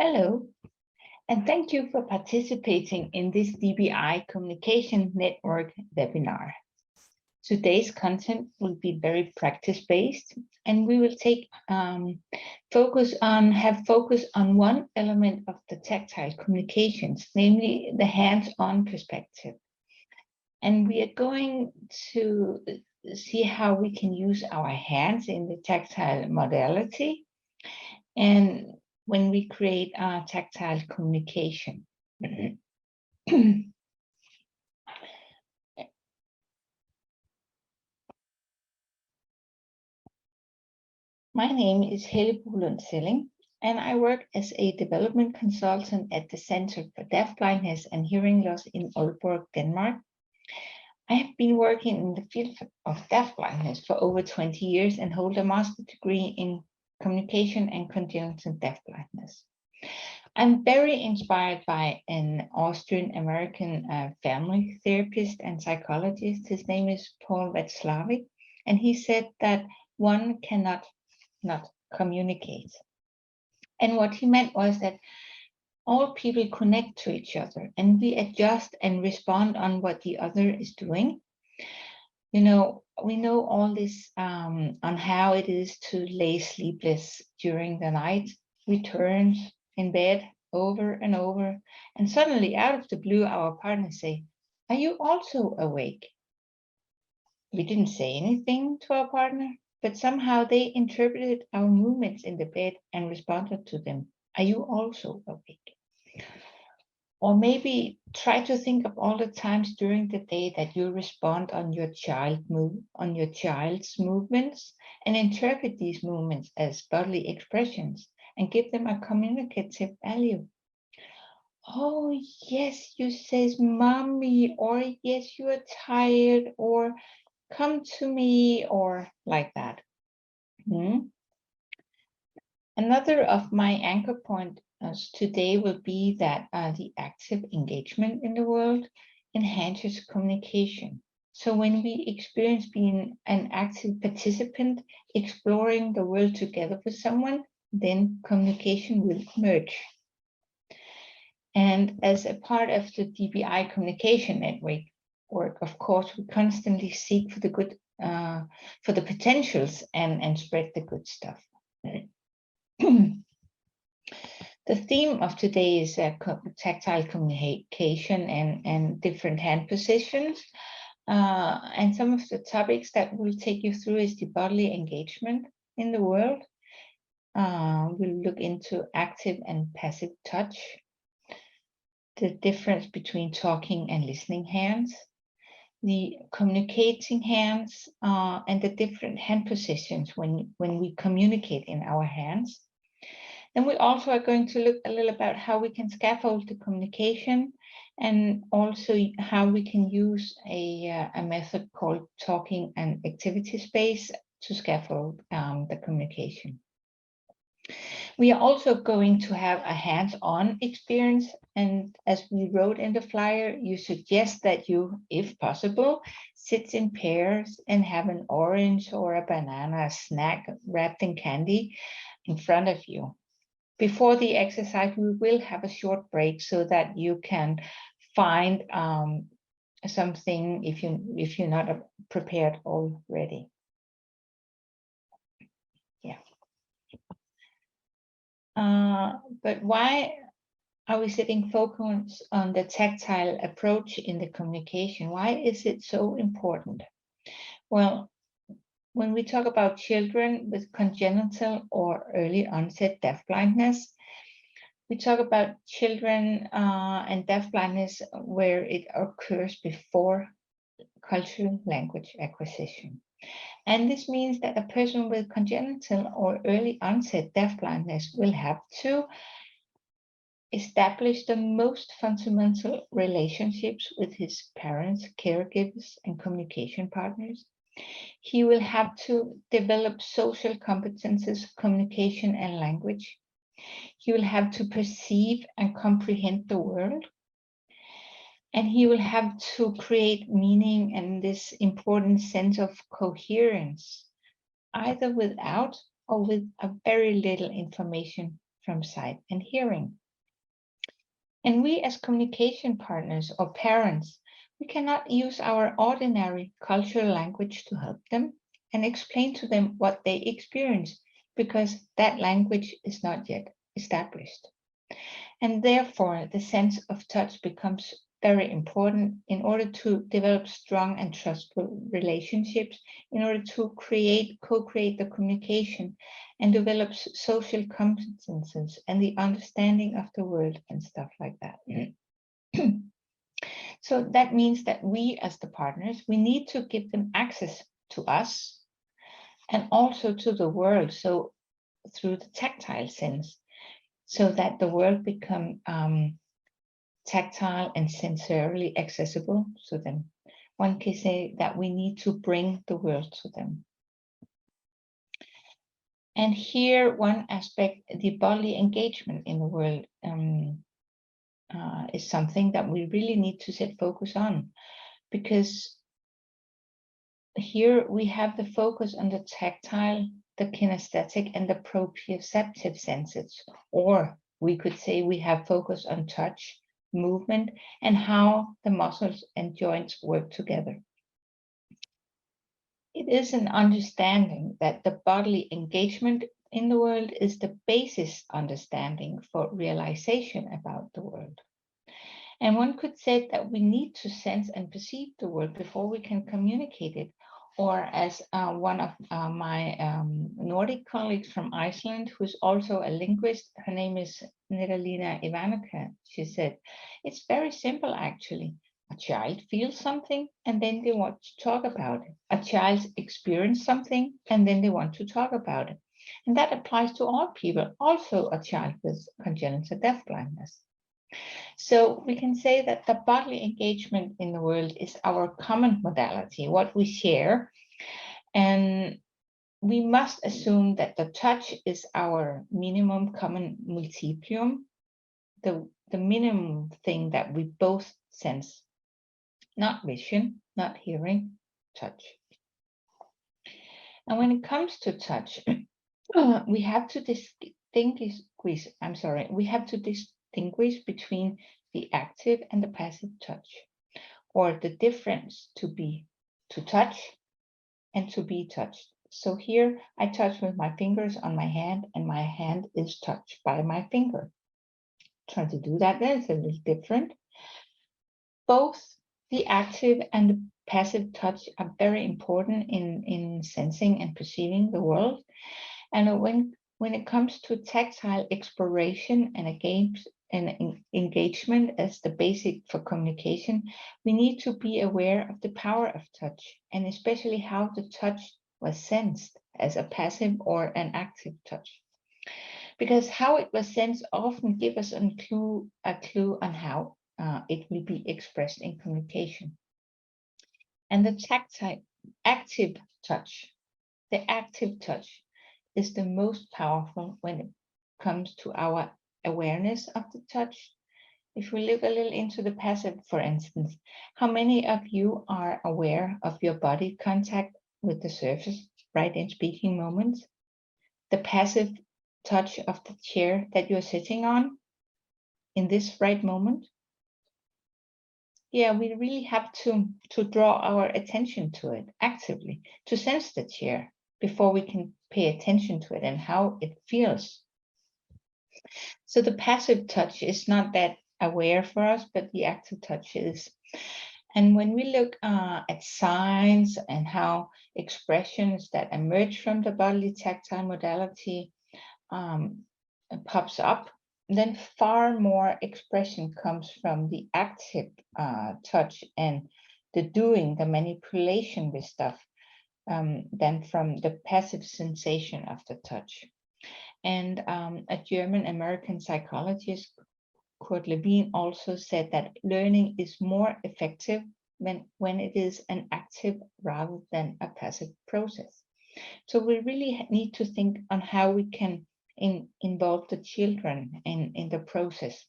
Hello, and thank you for participating in this DBI Communication Network webinar. Today's content will be very practice-based, and we will have focus on one element of the tactile communications, namely the hands-on perspective. And we are going to see how we can use our hands in the tactile modality and when we create our tactile communication. My name is Helle Buelund, and I work as a development consultant at the Center for Deafblindness and Hearing Loss in Aalborg, Denmark. I have been working in the field of deafblindness for over 20 years and hold a master's degree in communication and congenital deafblindness. I'm very inspired by an Austrian-American family therapist and psychologist. His name is Paul Václavic, and he said that one cannot not communicate. And what he meant was that all people connect to each other and we adjust and respond on what the other is doing. You know, we know all this on how it is to lay sleepless during the night. We turn in bed over and over, and suddenly out of the blue, our partners say, "Are you also awake?" We didn't say anything to our partner, but somehow they interpreted our movements in the bed and responded to them. "Are you also awake?" Or maybe try to think of all the times during the day that you respond on your child's movements and interpret these movements as bodily expressions and give them a communicative value. "Oh, yes, you says mommy," or "Yes, you are tired," or "Come to me," or like that. Another of my anchor points today will be that the active engagement in the world enhances communication. So when we experience being an active participant, exploring the world together with someone, then communication will emerge. And as a part of the DBI communication network, of course, we constantly seek for the good, for the potentials and spread the good stuff. The theme of today is tactile communication and different hand positions. And some of the topics that we'll take you through is the bodily engagement in the world. We'll look into active and passive touch, the difference between talking and listening hands, the communicating hands, and the different hand positions when we communicate in our hands. And we also are going to look a little about how we can scaffold the communication and also how we can use a method called talking and activity space to scaffold the communication. We are also going to have a hands-on experience, and as we wrote in the flyer, you suggest that you, if possible, sit in pairs and have an orange or a banana snack wrapped in candy in front of you. Before the exercise, we will have a short break so that you can find something if you're not prepared already. Yeah. But why are we setting focus on the tactile approach in the communication? Why is it so important? Well, when we talk about children with congenital or early onset deafblindness, we talk about children and deafblindness where it occurs before cultural language acquisition. And this means that a person with congenital or early onset deafblindness will have to establish the most fundamental relationships with his parents, caregivers, and communication partners. He will have to develop social competences, communication, and language. He will have to perceive and comprehend the world. And he will have to create meaning and this important sense of coherence, either without or with a very little information from sight and hearing. And we as communication partners or parents, we cannot use our ordinary cultural language to help them and explain to them what they experience, because that language is not yet established. And therefore, the sense of touch becomes very important in order to develop strong and trustful relationships, in order to co-create the communication and develop social competences and the understanding of the world and stuff like that. So that means that we as the partners, we need to give them access to us and also to the world. So through the tactile sense, so that the world become tactile and sensorily accessible to them. One can say that we need to bring the world to them. And here, one aspect, the bodily engagement in the world is something that we really need to set focus on, because here we have the focus on the tactile, the kinesthetic, and the proprioceptive senses, or we could say we have focus on touch, movement, and how the muscles and joints work together. It is an understanding that the bodily engagement in the world is the basis understanding for realization about the world. And one could say that we need to sense and perceive the world before we can communicate it. Or as one of my Nordic colleagues from Iceland, who's also a linguist, her name is Nidalina Ivanuka, she said, it's very simple actually. A child feels something and then they want to talk about it. A child experiences something and then they want to talk about it. And that applies to all people, also a child with congenital deafblindness. So we can say that the bodily engagement in the world is our common modality, what we share. And we must assume that the touch is our minimum common multiplium, the minimum thing that we both sense, not vision, not hearing, touch. And when it comes to touch, we have to distinguish between the active and the passive touch, or the difference to touch and to be touched. So here I touch with my fingers on my hand and my hand is touched by my finger. Trying to do that, then it's a little different. Both the active and the passive touch are very important in sensing and perceiving the world. And when it comes to tactile exploration and engagement as the basic for communication, we need to be aware of the power of touch, and especially how the touch was sensed as a passive or an active touch. Because how it was sensed often gives us a clue on how it will be expressed in communication. And the tactile active touch, is the most powerful when it comes to our awareness of the touch. If we look a little into the passive, for instance, how many of you are aware of your body contact with the surface right in speaking moments? The passive touch of the chair that you're sitting on in this right moment? Yeah, we really have to draw our attention to it actively, to sense the chair before we can pay attention to it and how it feels. So the passive touch is not that aware for us, but the active touch is. And when we look at signs and how expressions that emerge from the bodily tactile modality pops up, then far more expression comes from the active touch and the doing, the manipulation with stuff, than from the passive sensation of the touch. And a German-American psychologist, Kurt Lewin, also said that learning is more effective when it is an active rather than a passive process. So we really need to think on how we can involve the children in the process.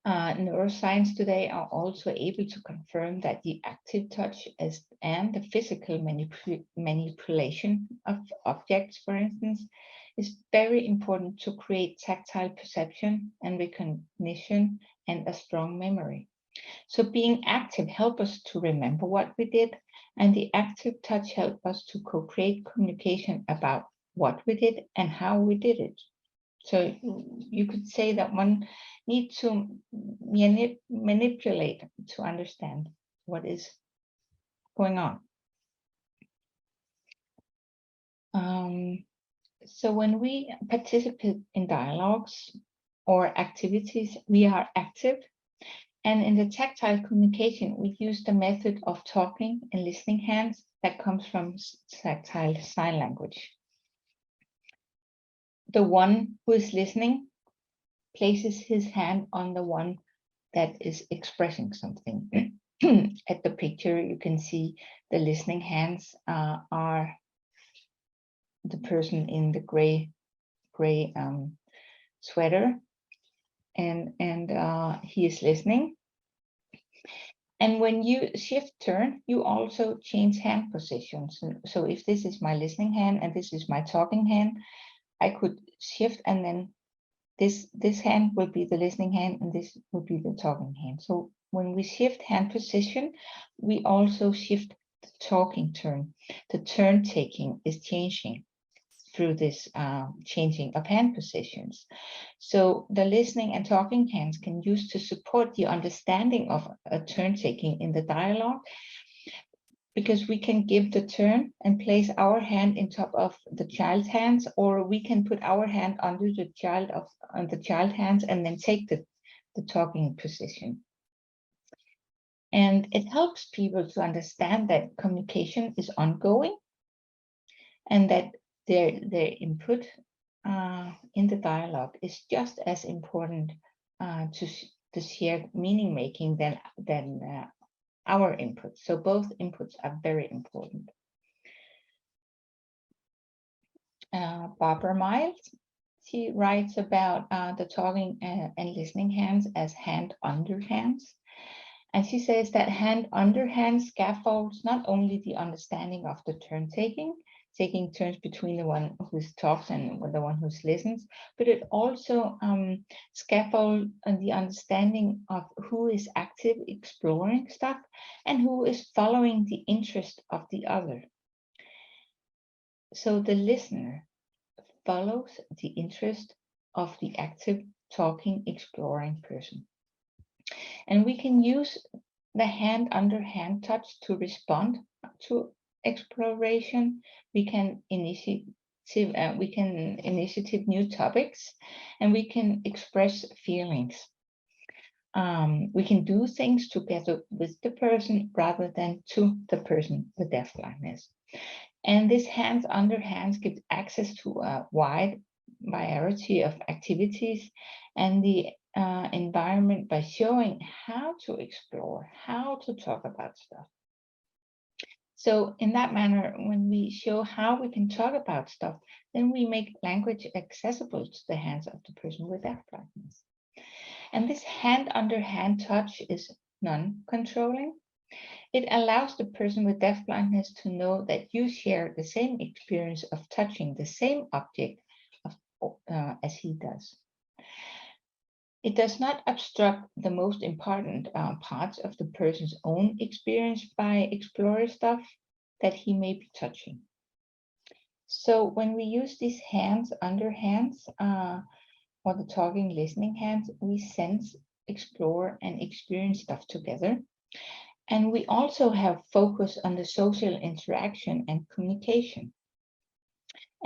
Neuroscience today are also able to confirm that the active touch and the physical manipulation of objects, for instance, It's very important to create tactile perception and recognition and a strong memory. So being active helps us to remember what we did, and the active touch helps us to co-create communication about what we did and how we did it. So you could say that one needs to manipulate to understand what is going on. So when we participate in dialogues or activities, we are active. And in the tactile communication, we use the method of talking and listening hands that comes from tactile sign language. The one who is listening places his hand on the one that is expressing something. At the picture, you can see the listening hands are the person in the gray sweater, and he is listening. And when you shift turn, you also change hand positions. So if this is my listening hand and this is my talking hand, I could shift, and then this hand will be the listening hand and this will be the talking hand. So when we shift hand position, we also shift the talking turn. The turn taking is changing through this changing of hand positions. So the listening and talking hands can use to support the understanding of a turn taking in the dialogue, because we can give the turn and place our hand in top of the child's hands, or we can put our hand under the child hands and then take the talking position. And it helps people to understand that communication is ongoing and that their input in the dialogue is just as important to the shared meaning making than our input. So both inputs are very important. Barbara Miles, she writes about the talking and listening hands as hand under hands. And she says that hand under hand scaffolds not only the understanding of the turn taking turns between the one who talks and the one who listens, but it also scaffolds the understanding of who is active exploring stuff and who is following the interest of the other. So the listener follows the interest of the active talking exploring person. And we can use the hand under hand touch to respond to exploration. We can initiate new topics, and we can express feelings. We can do things together with the person rather than to the person with deafblindness. And this hands under hands gives access to a wide variety of activities and the environment by showing how to explore, how to talk about stuff. So in that manner, when we show how we can talk about stuff, then we make language accessible to the hands of the person with deafblindness. And this hand under hand touch is non-controlling. It allows the person with deafblindness to know that you share the same experience of touching the same object as he does. It does not obstruct the most important parts of the person's own experience by exploring stuff that he may be touching. So when we use these hands under hands, or the talking, listening hands, we sense, explore, and experience stuff together. And we also have focus on the social interaction and communication.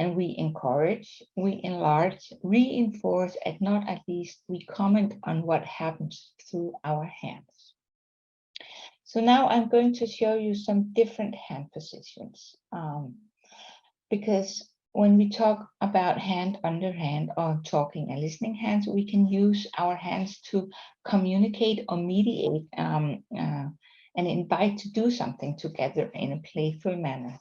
And we encourage, we enlarge, reinforce, and not at least we comment on what happens through our hands. So now I'm going to show you some different hand positions, because when we talk about hand under hand or talking and listening hands, we can use our hands to communicate or mediate and invite to do something together in a playful manner.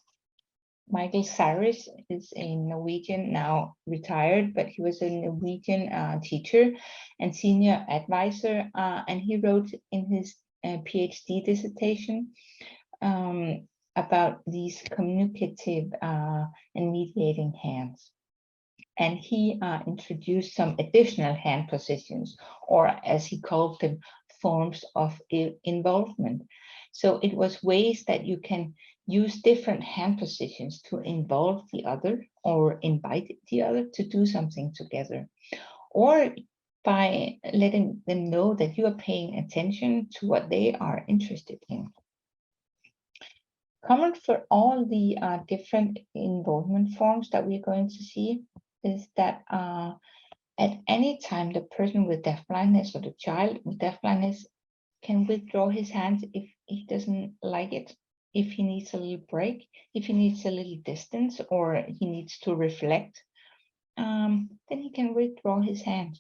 Michael Cyrus is a Norwegian, now retired, but he was a Norwegian teacher and senior advisor, and he wrote in his PhD dissertation about these communicative and mediating hands. and he introduced some additional hand positions, or as he called them, forms of involvement. So it was ways that you can use different hand positions to involve the other or invite the other to do something together, or by letting them know that you are paying attention to what they are interested in. Common for all the different involvement forms that we're going to see is that at any time the person with deafblindness or the child with deafblindness can withdraw his hands if he doesn't like it, if he needs a little break, if he needs a little distance, or he needs to reflect, then he can withdraw his hand.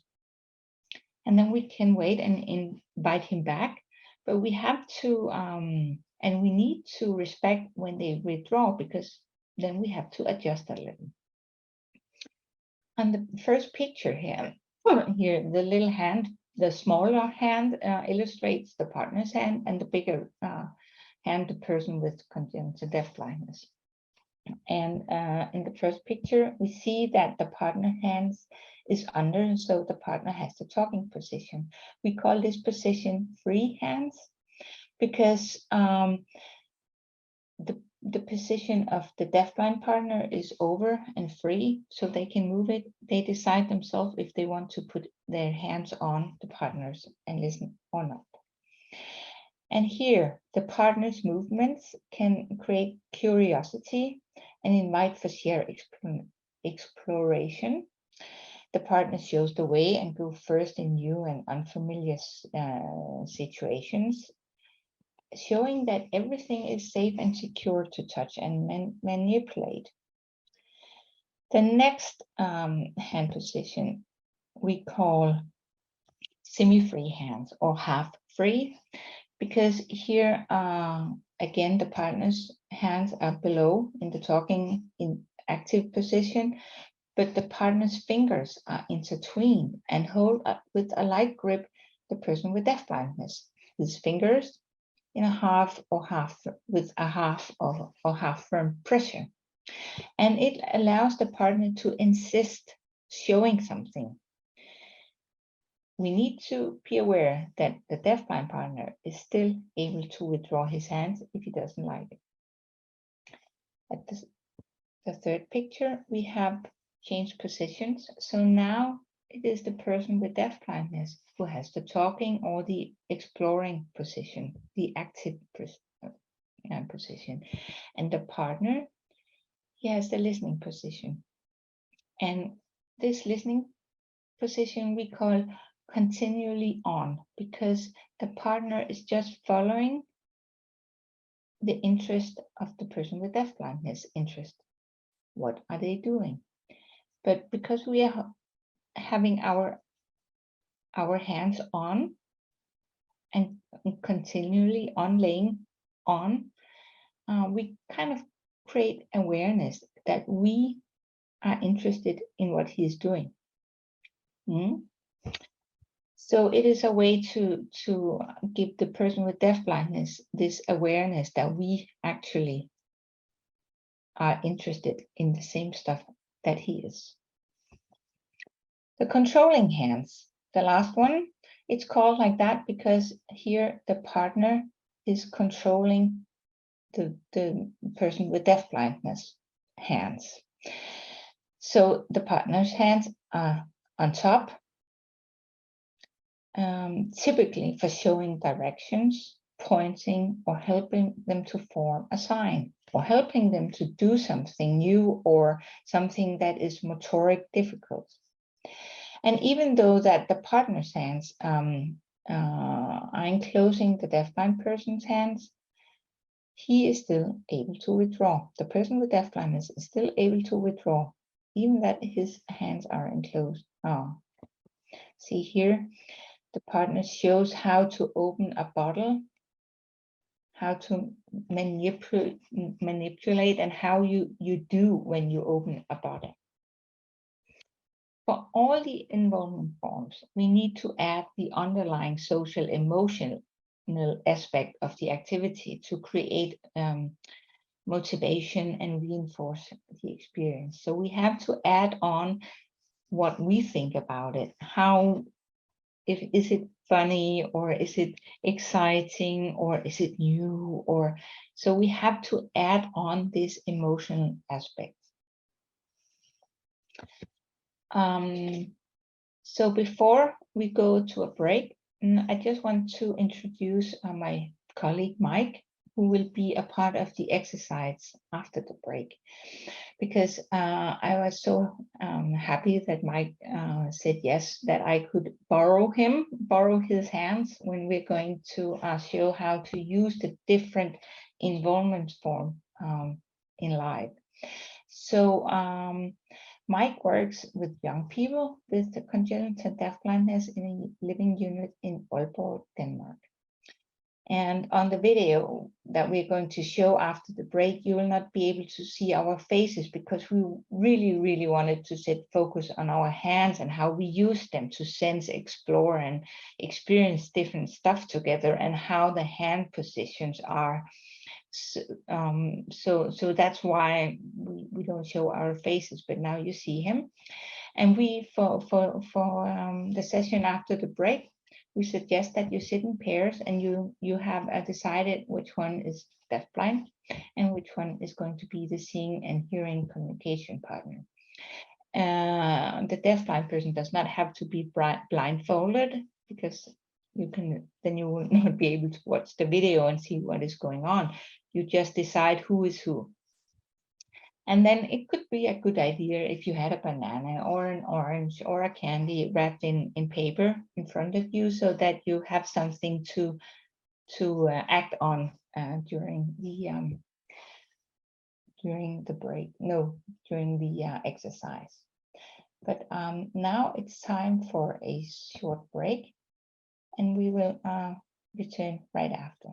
And then we can wait and invite him back, but we have to, and we need to respect when they withdraw, because then we have to adjust a little. On the first picture here, the little hand, the smaller hand illustrates the partner's hand, and the bigger hand, the person with congenital deafblindness. And in the first picture, we see that the partner hands is under, and so the partner has the talking position. We call this position free hands, because the position of the deafblind partner is over and free, so they can move it. They decide themselves if they want to put their hands on the partners and listen or not. And here, the partner's movements can create curiosity and invite for shared exploration. The partner shows the way and go first in new and unfamiliar situations, showing that everything is safe and secure to touch and manipulate. The next hand position we call semi-free hands or half-free, because here again the partner's hands are below in the talking in active position, but the partner's fingers are intertwined and hold up with a light grip the person with deafblindness. His fingers in a half or half with a half or half firm pressure, and it allows the partner to insist showing something. We need to be aware that the deafblind partner is still able to withdraw his hands if he doesn't like it. At the third picture, we have changed positions. So now it is the person with deafblindness who has the talking or the exploring position, the active position. And the partner, he has the listening position. And this listening position we call continually on, because the partner is just following the interest of the person with deafblindness interest. What are they doing? But because we are having our hands on and continually on, laying on, we kind of create awareness that we are interested in what he is doing. So it is a way to give the person with deafblindness this awareness that we actually are interested in the same stuff that he is. The controlling hands, the last one, it's called like that because here the partner is controlling the person with deafblindness hands. So the partner's hands are on top, typically for showing directions, pointing, or helping them to form a sign, or helping them to do something new or something that is motoric difficult. And even though that the partner's hands are enclosing the deafblind person's hands, he is still able to withdraw. The person with deafblindness is still able to withdraw, even that his hands are enclosed. See here, the partner shows how to open a bottle, how to manipulate, and how you do when you open a bottle. For all the involvement forms, we need to add the underlying social emotional aspect of the activity to create motivation and reinforce the experience. So we have to add on what we think about it. How, is it funny, or is it exciting, or is it new, or so we have to add on this emotional aspect. So before we go to a break, I just want to introduce my colleague Mike, who will be a part of the exercise after the break. Because I was so happy that Mike said yes, that I could borrow his hands when we're going to show how to use the different involvement form in life. So Mike works with young people with the congenital deafblindness in a living unit in Aalborg, Denmark. And on the video that we're going to show after the break, you will not be able to see our faces, because we really wanted to set focus on our hands and how we use them to sense, explore, and experience different stuff together, and how the hand positions are. So that's why we don't show our faces, but now you see him. And we, for the session after the break, we suggest that you sit in pairs, and you have decided which one is deafblind and which one is going to be the seeing and hearing communication partner. The deafblind person does not have to be blindfolded, because then you will not be able to watch the video and see what is going on. You just decide who is who. And then it could be a good idea if you had a banana or an orange or a candy wrapped in paper in front of you, so that you have something to act on during the break. No, during the exercise. But now it's time for a short break, and we will return right after.